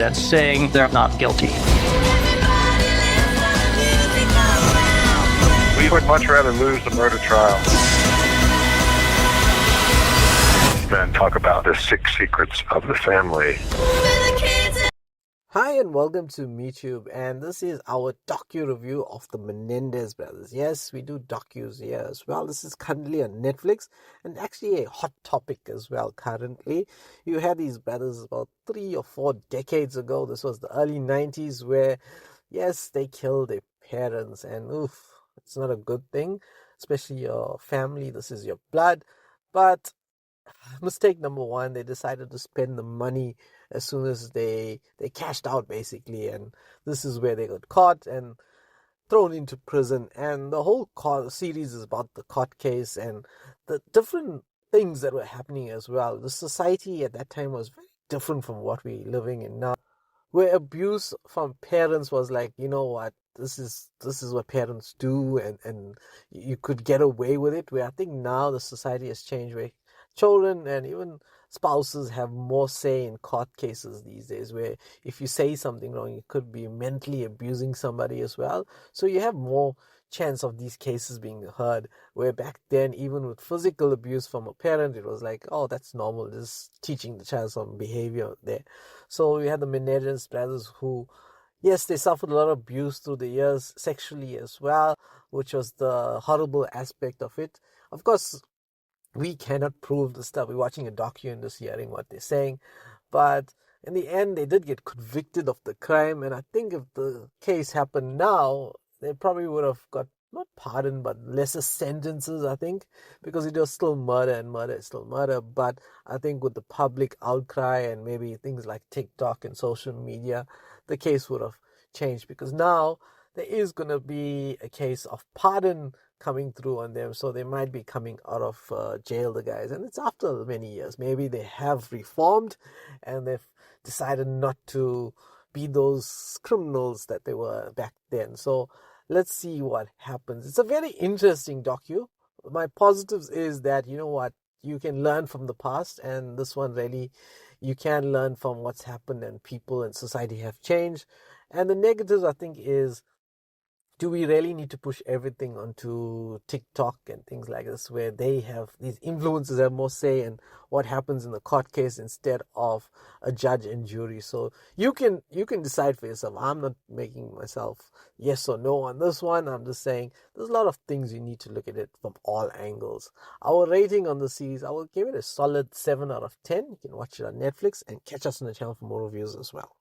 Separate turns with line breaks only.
that's saying they're not guilty.
We would much rather lose the murder trial than talk about the 6 secrets of the family.
Hi and welcome to MeTube, and this is our docu-review of the Menendez brothers. Yes, we do docus here as well. This is currently on Netflix and actually a hot topic as well currently. You had these brothers about 3 or 4 decades ago. This was the early 90s where, yes, they killed their parents, and it's not a good thing, especially your family. This is your blood. But mistake number one, they decided to spend the money as soon as they cashed out, basically, and this is where they got caught and thrown into prison. And the whole series is about the court case and the different things that were happening as well. The society at that time was very different from what we're living in now, where abuse from parents was like, you know what, this is what parents do, and you could get away with it. Where I think now the society has changed, where children and even spouses have more say in court cases these days, where if you say something wrong, you could be mentally abusing somebody as well. So you have more chance of these cases being heard, where back then, even with physical abuse from a parent, it was like, oh, that's normal, just teaching the child some behavior there. So we had the Menendez brothers who, yes, they suffered a lot of abuse through the years, sexually as well, which was the horrible aspect of it. Of course, we cannot prove the stuff. We're watching a docu and just hearing what they're saying. But in the end, they did get convicted of the crime. And I think if the case happened now, they probably would have got, not pardoned, but lesser sentences, I think, because it was still murder, and murder is still murder. But I think with the public outcry and maybe things like TikTok and social media, the case would have changed, because now there is going to be a case of pardon coming through on them, so they might be coming out of jail, the guys, and it's after many years. Maybe they have reformed and they've decided not to be those criminals that they were back then. So let's see what happens. It's a very interesting docu. My positives is that, you know what, you can learn from the past, and this one really, you can learn from what's happened, and people and society have changed. And the negatives, I think, is, do we really need to push everything onto TikTok and things like this, where they have, these influencers have more say in what happens in the court case instead of a judge and jury? So you can decide for yourself. I'm not making myself yes or no on this one. I'm just saying there's a lot of things you need to look at it from all angles. Our rating on the series, I will give it a solid 7 out of 10. You can watch it on Netflix and catch us on the channel for more reviews as well.